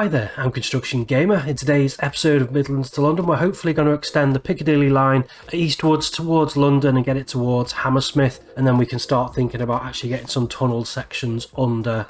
Hi there, I'm Construction Gamer. In today's episode of Midlands to London, we're hopefully going to extend the Piccadilly line eastwards towards London and get it towards Hammersmith, and then we can start thinking about actually getting some tunnel sections under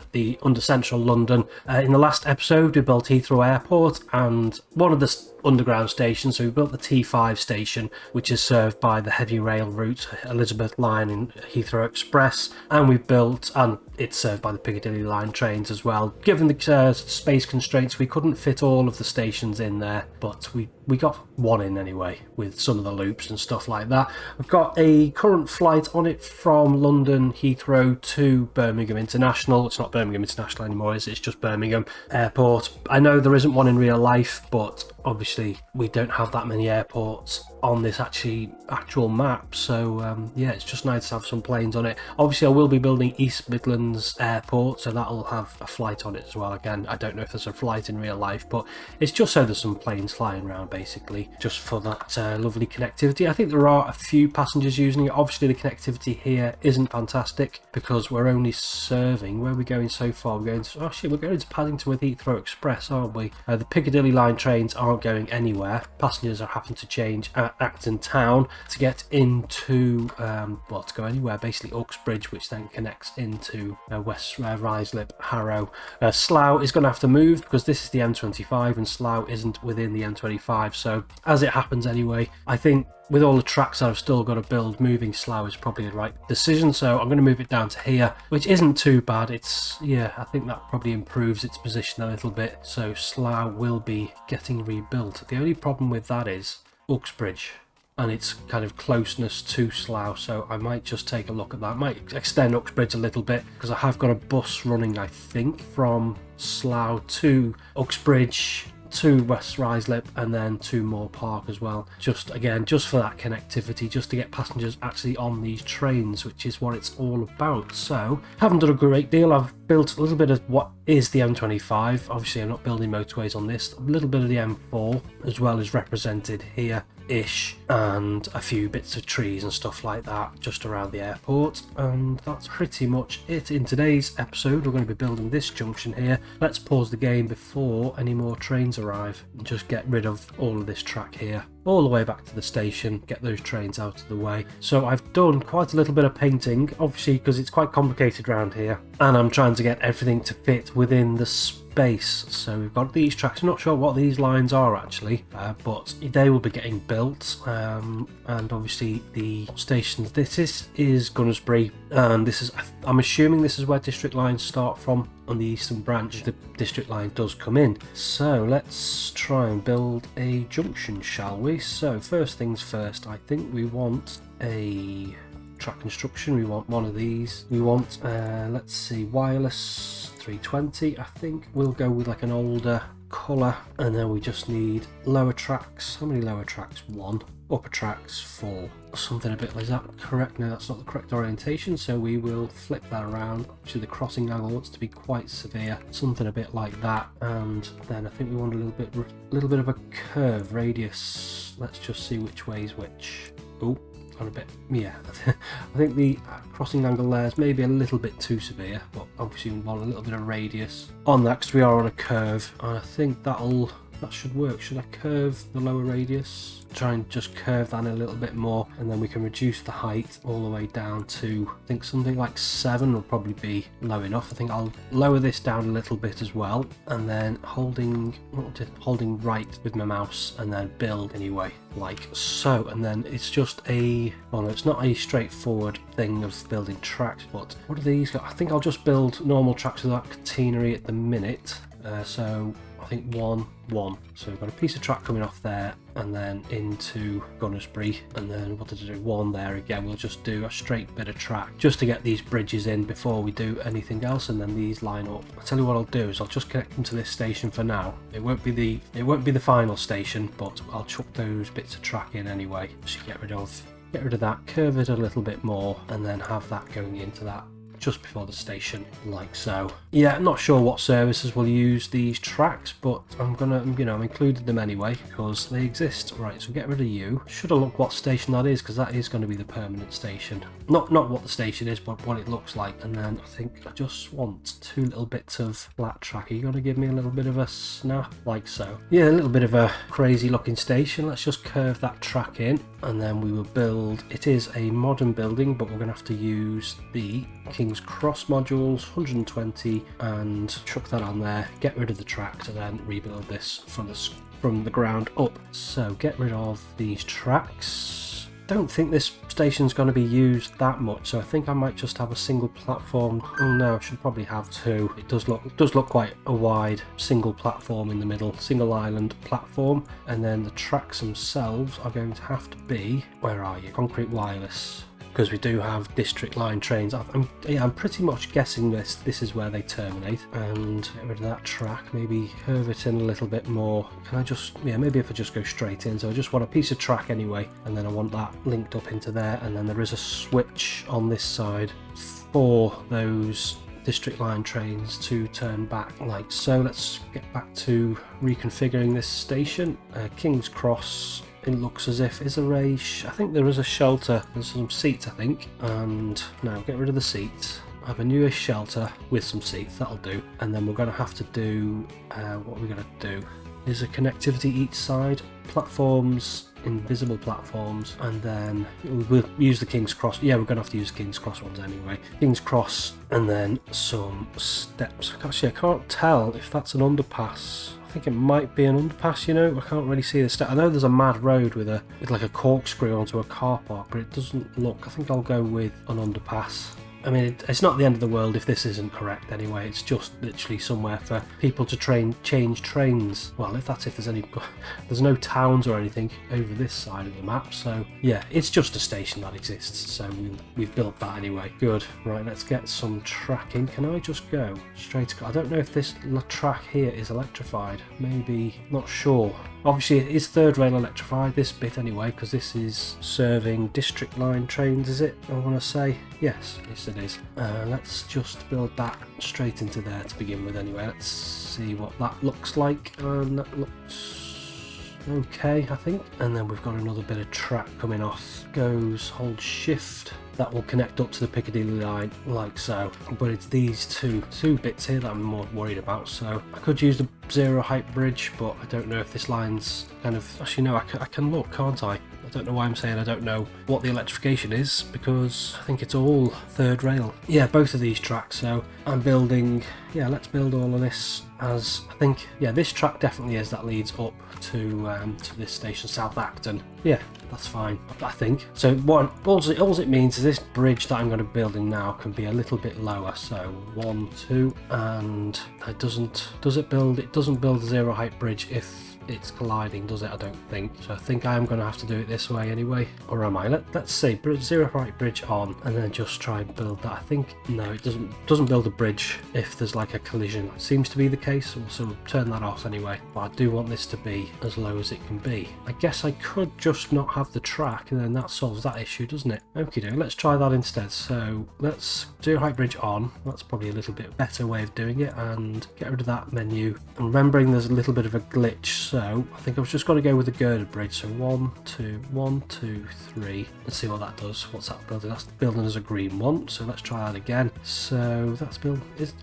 central London. In the last episode, we built Heathrow Airport and one of the underground stations, so we built the T5 station, which is served by the heavy rail route Elizabeth line and Heathrow Express, and it's served by the Piccadilly line trains as well. Given the space constraints, we couldn't fit all of the stations in there, but we got one in anyway with some of the loops and stuff like that. We've got a current flight on it from London Heathrow to Birmingham International. It's not Birmingham International anymore, it's just Birmingham Airport. I know there isn't one in real life, but obviously we don't have that many airports on this actual map, so yeah, it's just nice to have some planes on it. Obviously I will be building East Midlands Airport, so that'll have a flight on it as well. Again, I don't know if there's a flight in real life, but it's just so there's some planes flying around basically, just for that lovely connectivity. I think there are a few passengers using it. Obviously the connectivity here isn't fantastic because we're only serving, where are we going so far? We're going to Paddington with Heathrow Express, aren't we? The Piccadilly line trains aren't going anywhere. Passengers are having to change at Acton Town to get into to go anywhere, basically Uxbridge, which then connects into West Ruislip, Harrow. Slough is going to have to move because this is the M25 and Slough isn't within the M25, so as it happens anyway, I think with all the tracks that I've still got to build, moving Slough is probably the right decision, so I'm going to move it down to here, which isn't too bad. I think that probably improves its position a little bit, so Slough will be getting rebuilt. The only problem with that is Uxbridge and its kind of closeness to Slough, so I might just take a look at that. I might extend Uxbridge a little bit because I have got a bus running, I think, from Slough to Uxbridge to West Ruislip and then to Moor Park as well, just for that connectivity, just to get passengers actually on these trains, which is what it's all about. So haven't done a great deal. I've built a little bit of what is the M25. Obviously I'm not building motorways on this. A little bit of the M4 as well is represented here ish, and a few bits of trees and stuff like that just around the airport, and that's pretty much it. In today's episode we're going to be building this junction here. Let's pause the game before any more trains arrive and just get rid of all of this track here all the way back to the station, get those trains out of the way. So I've done quite a little bit of painting, obviously because it's quite complicated around here, and I'm trying to get everything to fit within the space. So we've got these tracks. I'm not sure what these lines are actually, but they will be getting built, and obviously the stations. This is Gunnersbury, and I'm assuming this is where district lines start from. On the eastern branch the district line does come in, so let's try and build a junction, shall we? So first things first, I think we want a track construction. We want one of these. We want let's see, wireless 320. I think we'll go with like an older colour, and then we just need lower tracks. How many lower tracks? 1. Upper tracks 4, something a bit like that. Correct? No, that's not the correct orientation, so we will flip that around. Actually the crossing angle wants to be quite severe, something a bit like that, and then I think we want a little bit of a curve radius. Let's just see which way is which. Oh, got a bit, yeah. I think the crossing angle there is maybe a little bit too severe, but obviously we want a little bit of radius on that because we are on a curve, and I think that should work. Should I curve the lower radius? Try and just curve that a little bit more, and then we can reduce the height all the way down to, I think something like 7 will probably be low enough. I think I'll lower this down a little bit as well, and then holding right with my mouse and then build anyway, like so. And then it's just it's not a straightforward thing of building tracks, but what do these got? I think I'll just build normal tracks without catenary at the minute. So I think 1. So we've got a piece of track coming off there and then into Gunnersbury, and then what did I do? 1 there again. We'll just do a straight bit of track just to get these bridges in before we do anything else, and then these line up. I'll tell you what I'll do is I'll just connect them to this station for now. It won't be the final station, but I'll chuck those bits of track in anyway. Just get rid of that, curve it a little bit more, and then have that going into that just before the station, like so. Yeah, not sure what services will use these tracks, but I'm gonna, you know, I've included them anyway because they exist. Right, so get rid of you. Should have looked what station that is, because that is going to be the permanent station. Not what the station is, but what it looks like. And then I think I just want 2 little bits of flat track. Are you going to give me a little bit of a snap, like so? Yeah, a little bit of a crazy looking station. Let's just curve that track in, and then we will build. It is a modern building, but we're going to have to use the King's Cross modules, 120, and chuck that on there. Get rid of the track to then rebuild this from the ground up. So get rid of these tracks. Don't think this station's going to be used that much, so I think I might just have a single platform. Oh no, I should probably have 2. It does look quite a wide single platform in the middle, single island platform, and then the tracks themselves are going to have to be, where are you? Concrete wireless. Because we do have district line trains. I'm pretty much guessing this is where they terminate. And get rid of that track, maybe curve it in a little bit more. Can I just, yeah, maybe if I just go straight in. So I just want a piece of track anyway, and then I want that linked up into there, and then there is a switch on this side for those district line trains to turn back, like so. Let's get back to reconfiguring this station. King's Cross. It looks as if I think there is a shelter. There's some seats, I think. And now get rid of the seats. Have a newish shelter with some seats. That'll do. And then we're going to have to do what we're going to do. There's a connectivity each side. Platforms, invisible platforms, and then we'll use the King's Cross. Yeah, we're going to have to use the King's Cross ones anyway. King's Cross, and then some steps. Actually, I can't tell if that's an underpass. I think it might be an underpass, you know. I can't really see the step. I know there's a mad road with like a corkscrew onto a car park, but it doesn't look. I think I'll go with an underpass. I mean, it's not the end of the world if this isn't correct anyway. It's just literally somewhere for people to change trains. Well, if there's no towns or anything over this side of the map. So yeah, it's just a station that exists. So we've built that anyway. Good. Right, let's get some tracking. Can I just go straight? I don't know if this track here is electrified. Maybe, not sure. Obviously, it is third rail electrified, this bit anyway, because this is serving district line trains, is it? I want to say. Yes it is. Let's just build that straight into there to begin with anyway. Let's see what that looks like. And that looks okay, I think. And then we've got another bit of track coming off. Hold shift. That will connect up to the Piccadilly line, like so. But it's these two bits here that I'm more worried about. So I could use the zero height bridge, but I don't know if this line's kind of... Actually, no, I can look, can't I? I don't know why I'm saying I don't know what the electrification is, because I think it's all third rail. Yeah, both of these tracks. So I'm building... Yeah, let's build all of this as... I think, yeah, this track definitely is that leads up to this station, South Acton. Yeah, that's fine, I think. So all it means is this bridge that I'm going to be building now can be a little bit lower. So 1, 2, and it doesn't build a zero height bridge if it's colliding, does it? I don't think. So I think I am going to have to do it this way anyway. Or am I? Let's see. Zero height bridge on, and then just try and build that. I think, no, it doesn't build a bridge if there's like a collision. It seems to be the case, so we'll turn that off anyway. But I do want this to be as low as it can be. I guess I could just not have the track, and then that solves that issue, doesn't it? Okie doke, let's try that instead. So let's zero height bridge on. That's probably a little bit better way of doing it, and get rid of that menu. And remembering there's a little bit of a glitch, so I think I was just going to go with the girder bridge. So 1, 2, 3. Let's see what that does. What's that building? That's building as a green one. So let's try that again. So that's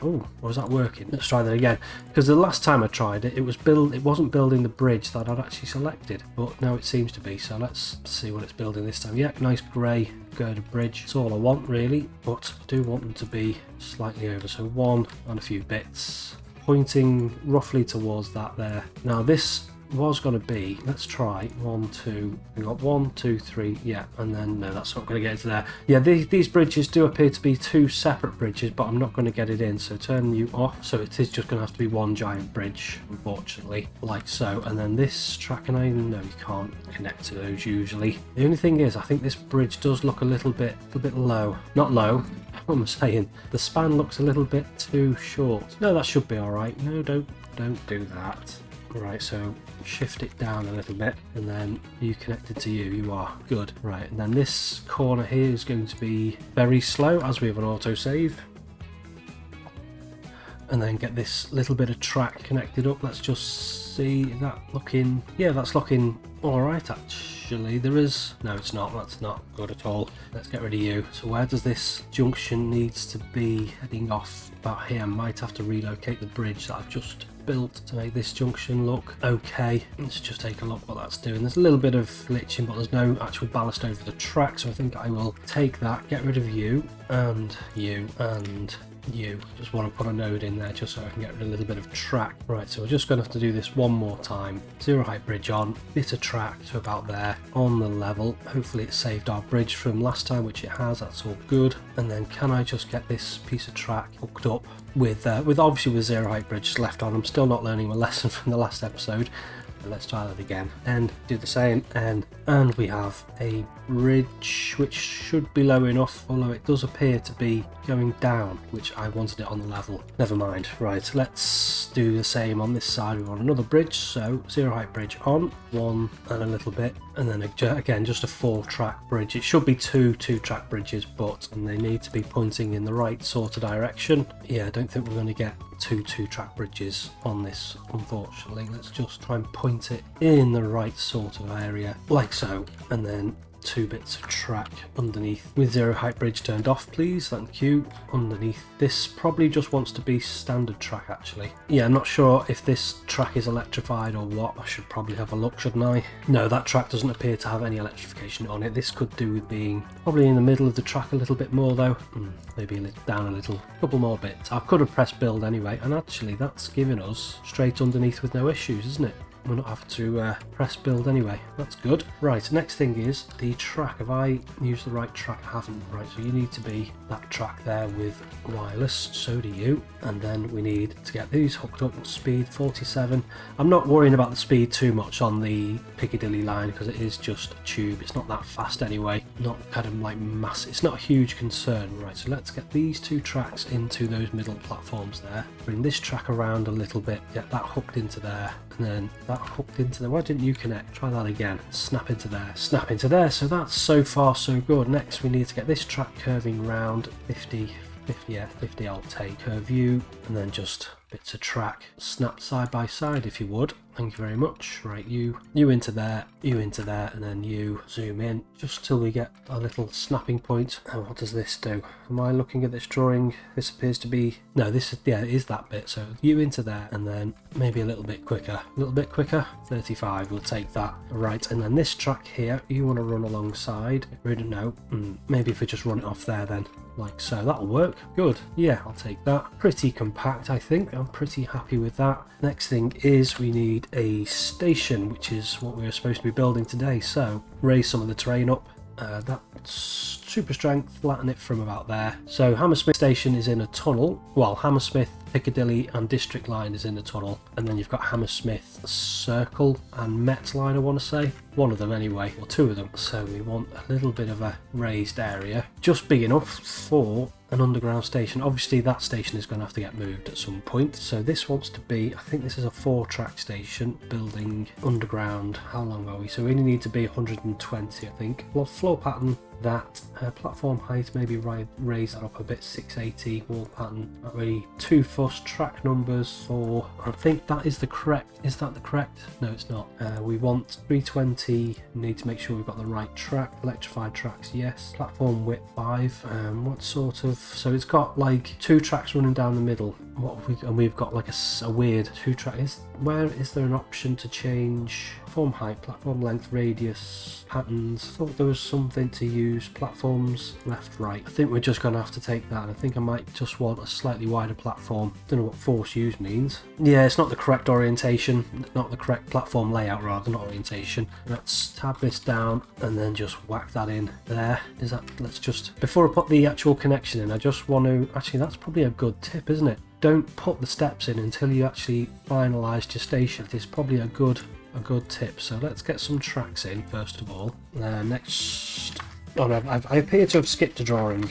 or is that working? Let's try that again. Because the last time I tried it, it wasn't building the bridge that I'd actually selected. But now it seems to be. So let's see what it's building this time. Yeah, nice grey girder bridge. It's all I want really, but I do want them to be slightly over. So 1 and a few bits, pointing roughly towards that there. Now this was going to be, let's try 1, 2, we got 1, 2, 3, yeah, and then no, that's not going to get into there. Yeah, these bridges do appear to be 2 separate bridges, but I'm not going to get it in, so turn you off. So it is just going to have to be 1 giant bridge, unfortunately, like so. And then this track, and I know you can't connect to those usually. The only thing is, I think this bridge does look a little bit low. Not low, what am I saying? The span looks a little bit too short. No, that should be all right. No, don't do that. Right, so shift it down a little bit, and then you connected to you are good. Right, and then this corner here is going to be very slow, as we have an autosave. and then get this little bit of track connected up. Let's just see, is that looking, yeah, that's looking alright actually. There is, no it's not, that's not good at all. Let's get rid of you. So where does this junction needs to be heading off? About here. I might have to relocate the bridge that I've just built to make this junction look okay. Let's just take a look what that's doing. There's a little bit of glitching, but there's no actual ballast over the track, so I think I will take that, get rid of you and you and you. Just want to put a node in there just so I can get rid of a little bit of track. Right, so we're just going to have to do this one more time. Zero height bridge on, bit of track to about there on the level. Hopefully it saved our bridge from last time, which it has. That's all good. And then can I just get this piece of track hooked up with obviously with zero height bridge left on. I'm still not learning my lesson from the last episode. Let's try that again and do the same, and we have a bridge which should be low enough, although it does appear to be going down, which I wanted it on the level. Never mind. Right, let's do the same on this side. We want another bridge, so zero height bridge on, one and a little bit, and then again just a 4-track bridge. It should be two 2-track bridges, but they need to be pointing in the right sort of direction. Yeah, I don't think we're going to get two 2-track bridges on this, unfortunately. Let's just try and point it in the right sort of area, like so, and then 2 bits of track underneath with zero height bridge turned off, please. Thank you. Underneath this probably just wants to be standard track actually. Yeah, I'm not sure if this track is electrified or what. I should probably have a look, shouldn't I? No, that track doesn't appear to have any electrification on it. This could do with being probably in the middle of the track a little bit more though. Maybe a little down a little, couple more bits. I could have pressed build anyway, and actually that's giving us straight underneath with no issues, isn't it? We'll not have to press build anyway. That's good. Right, next thing is the track. Have I used the right track? I haven't. Right, so you need to be that track there with wireless. So do you. And then we need to get these hooked up. Speed 47. I'm not worrying about the speed too much on the Piccadilly line because it is just a tube. It's not that fast anyway. Not kind of like massive. It's not a huge concern. Right, so let's get these 2 tracks into those middle platforms there. Bring this track around a little bit. Get that hooked into there. And then that hooked into there. Why didn't you connect? Try that again. Snap into there. Snap into there. So that's so far so good. Next we need to get this track curving round 50, yeah, 50 I'll take. Curve you, and then just bits of track snapped side by side if you would. Thank you very much. Right, you into there, and then you zoom in just till we get a little snapping point. And what does this do? Am I looking at this drawing? This appears to be, no, this is, yeah, it is that bit. So you into there, and then maybe a little bit quicker. 35, we'll take that. Right, and then this track here, you want to run alongside. No, maybe if we just run it off there then. Like so, that'll work. Good. Yeah, I'll take that. Pretty compact, I think. I'm pretty happy with that. Next thing is we need a station, which is what we were supposed to be building today. So raise some of the terrain up. That's super strength, flatten it from about there. So Hammersmith station is in a tunnel. Well, Hammersmith, Piccadilly and District line is in a tunnel, and then you've got Hammersmith Circle and Met line, I want to say. One of them anyway, or 2 of them. So we want a little bit of a raised area, just big enough for an underground station. Obviously that station is going to have to get moved at some point. So this wants to be, I think this is a 4-track station, building underground. How long are we? So we only need to be 120, I think. Well, floor pattern, that platform height, maybe raise that up a bit, 680. Wall pattern, not really too fussed. Track numbers for, I think that is the correct, is that the correct? No, it's not. We want 320, need to make sure we've got the right track. Electrified tracks, yes. Platform width 5. What sort of, so it's got like 2 tracks running down the middle. What have we, and we've got like a weird 2-track. Where is there an option to change platform height, platform length, radius, patterns? I thought there was something to use platforms left, right. I think we're just going to have to take that. I think I might just want a slightly wider platform. Don't know what force use means. Yeah, it's not the correct orientation, not the correct platform layout rather, not orientation. Let's tab this down and then just whack that in there. Is that, let's just, before I put the actual connection in, I just want to, actually that's probably a good tip, isn't it? Don't put the steps in until you actually finalised your station. It is probably a good tip. So let's get some tracks in first of all. Next, oh no, I appear to have skipped a drawing.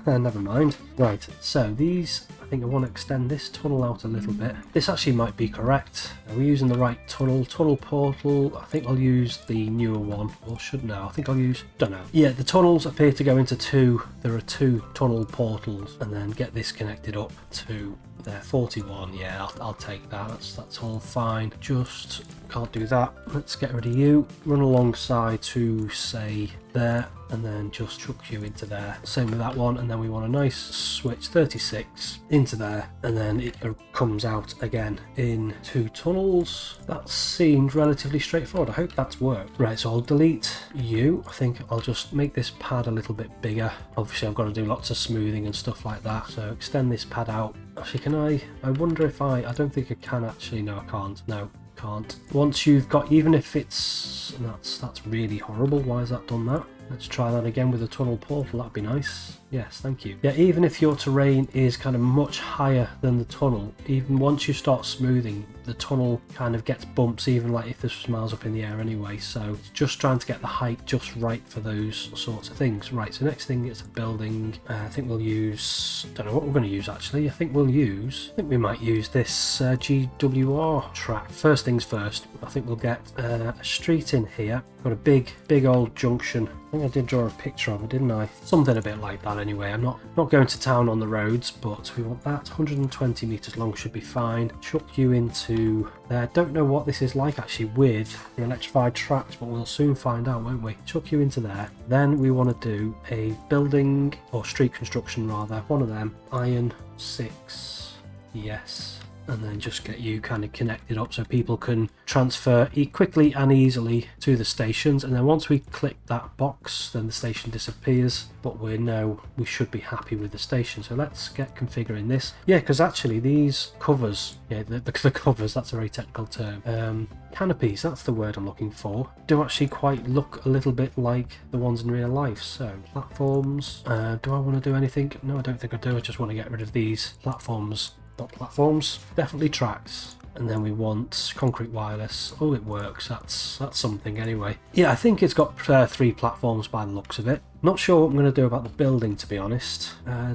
Never mind. Right, so these, I think I want to extend this tunnel out a little bit. This actually might be correct. Are we using the right tunnel? Tunnel portal, I think I'll use the newer one. Or should know, I think I'll use, don't know. Yeah, the tunnels appear to go into two. There are two tunnel portals, and then get this connected up to there. 41, yeah, I'll take that. That's all fine. Just can't do that. Let's get rid of you. Run alongside to, say, there, and then just chuck you into there. Same with that one, and then we want a nice switch 36 into there, and then it comes out again in two tunnels. That seemed relatively straightforward. I hope that's worked. Right, so I'll delete you. I think I'll just make this pad a little bit bigger. Obviously I've got to do lots of smoothing and stuff like that, so extend this pad out. Actually, can I wonder if I don't think I can actually. No, I can't. No, can't. Once you've got, even if it's, that's really horrible. Why has that done that? Let's try that again with a tunnel portal. That'd be nice. Yes, thank you. Yeah, even if your terrain is kind of much higher than the tunnel, even once you start smoothing, the tunnel kind of gets bumps, even like if this was miles up in the air anyway. So it's just trying to get the height just right for those sorts of things. Right, so next thing is a building. I think we'll use, don't know what we're going to use actually. I think we might use this GWR track. First things first, I think we'll get a street in here. Got a big old junction. I think I did draw a picture of it, didn't I? Something a bit like that anyway. I'm not going to town on the roads, but we want that. 120 metres long should be fine. Chuck you into there. Don't know what this is like actually with the electrified tracks, but we'll soon find out, won't we? Chuck you into there. Then we want to do a building, or street construction rather, one of them. Iron 6. Yes. And then just get you kind of connected up so people can transfer quickly and easily to the stations. And then once we click that box, then the station disappears, but we know we should be happy with the station. So let's get configuring this. Yeah, because actually these covers, yeah, the covers, that's a very technical term. Canopies, that's the word I'm looking for, do actually quite look a little bit like the ones in real life. So platforms, do I want to do anything? No, I don't think I do. I just want to get rid of these platforms. Not platforms, definitely tracks. And then we want concrete wireless. Oh, it works. That's something anyway. Yeah, I think it's got 3 platforms by the looks of it. Not sure what I'm going to do about the building, to be honest.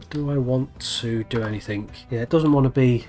Do I want to do anything? Yeah, it doesn't want to be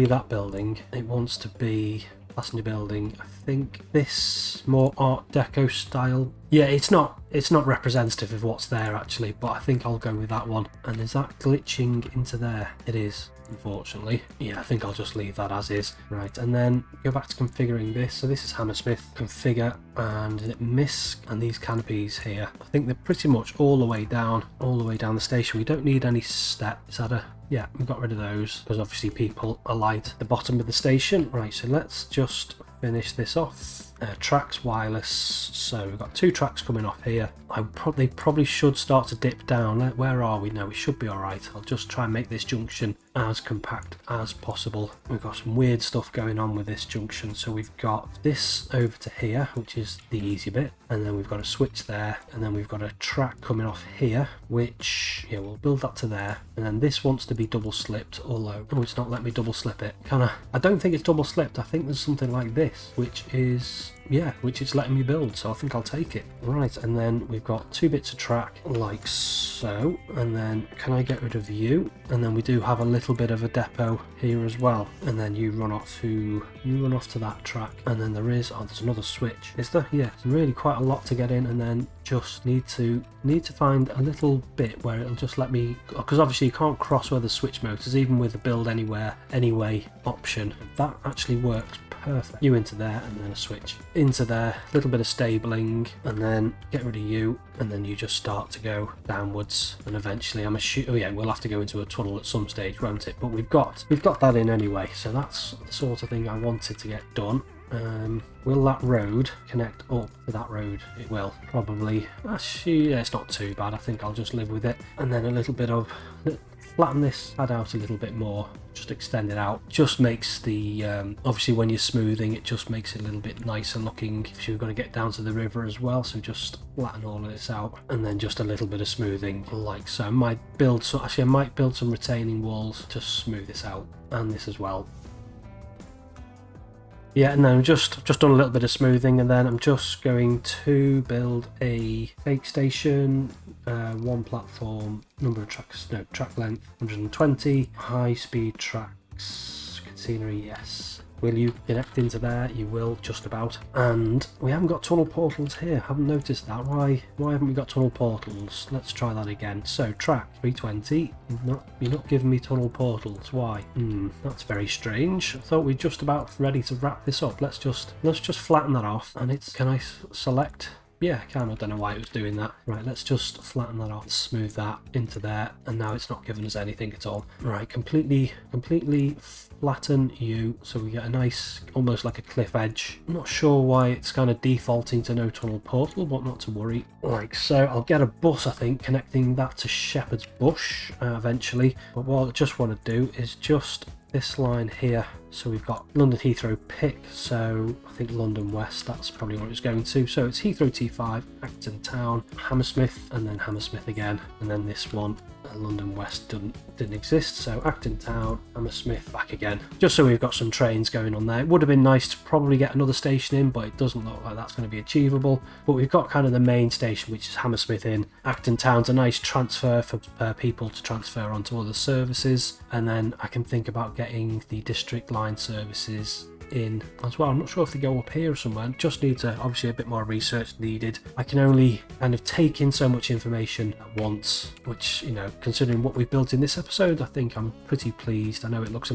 that building. It wants to be passenger building. I think this more Art Deco style. Yeah, it's not representative of what's there actually, but I think I'll go with that one. And is that glitching into there? It is, unfortunately. Yeah, I think I'll just leave that as is. Right, and then go back to configuring this. So this is Hammersmith. Configure, and is it MISC and these canopies here. I think they're pretty much all the way down the station. We don't need any step. Is that a... Yeah, we've got rid of those because obviously people alight at the bottom of the station. Right, so let's just finish this off. Tracks wireless, so we've got 2 tracks coming off here. They probably should start to dip down. Where are we? No, we should be alright. I'll just try and make this junction as compact as possible. We've got some weird stuff going on with this junction. So we've got this over to here, which is the easy bit, and then we've got a switch there, and then we've got a track coming off here, which, yeah, we'll build that to there. And then this wants to be double slipped, although, oh, it's not letting me double slip it. I don't think it's double slipped. I think there's something like this, which is, yeah, which is letting me build, so I think I'll take it. Right, and then we've got 2 bits of track like so, and then can I get rid of you? And then we do have a little bit of a depot here as well, and then you run off to that track, and then there's another switch. Is there? Yeah, it's really quite a lot to get in, and then just need to find a little bit where it'll just let me, because obviously you can't cross where the switch motors, even with the build anywhere anyway option. That actually works perfect. You into there, and then a switch into there, a little bit of stabling, and then get rid of you, and then you just start to go downwards, and eventually oh yeah, we'll have to go into a tunnel at some stage, won't it? But we've got that in anyway, so that's the sort of thing I wanted to get done. Will that road connect up to that road? It will, probably. Actually, yeah, it's not too bad. I think I'll just live with it. And then a little bit of, flatten this pad out a little bit more, just extend it out. Just makes the, obviously when you're smoothing, it just makes it a little bit nicer looking. If you're going to get down to the river as well, so just flatten all of this out. And then just a little bit of smoothing like so. I might build some retaining walls to smooth this out, and this as well. Yeah, and then I've just done a little bit of smoothing, and then I'm just going to build a bake station, one platform, number of tracks, no, track length 120, high speed tracks, catenary, yes. Will you connect into there? You will, just about. And we haven't got tunnel portals here. Haven't noticed that. Why haven't we got tunnel portals? Let's try that again. So track 320. You're not giving me tunnel portals. Why? That's very strange. I thought we're just about ready to wrap this up. Let's just flatten that off. And can I select? Yeah, I can. I don't know why it was doing that. Right, let's just flatten that off, smooth that into there, and now it's not giving us anything at all. Right, completely flatten you, so we get a nice, almost like a cliff edge. I'm not sure why it's kind of defaulting to no tunnel portal, but not to worry. Like so, I'll get a bus, I think, connecting that to Shepherd's Bush eventually. But what I just want to do is just this line here. So we've got London Heathrow Pick, so I think London West, that's probably what it's going to. So it's Heathrow T5, Acton Town, Hammersmith, and then Hammersmith again, and then this one, London West didn't exist, so Acton Town, Hammersmith, back again. Just so we've got some trains going on there. It would have been nice to probably get another station in, but it doesn't look like that's going to be achievable. But we've got kind of the main station, which is Hammersmith in. Acton Town's a nice transfer for people to transfer onto other services, and then I can think about getting the district line services in as well. I'm not sure if they go up here somewhere. Just need to, obviously a bit more research needed. I can only kind of take in so much information at once, which, you know, considering what we've built in this episode, I think I'm pretty pleased. I know it looks a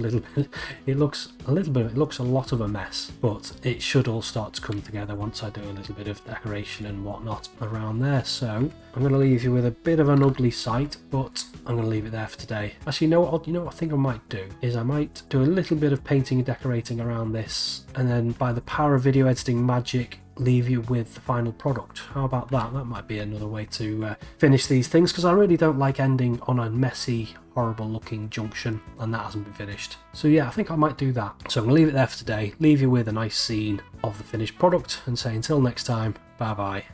lot of a mess, but it should all start to come together once I do a little bit of decoration and whatnot around there. So I'm going to leave you with a bit of an ugly sight, but I'm going to leave it there for today. Actually, you know what I think I might do is I might do a little bit of painting and decorating around this, and then by the power of video editing magic, leave you with the final product. How about that? That might be another way to finish these things, because I really don't like ending on a messy, horrible looking junction and that hasn't been finished. So yeah, I think I might do that. So I'm going to leave it there for today, leave you with a nice scene of the finished product, and say until next time, bye bye.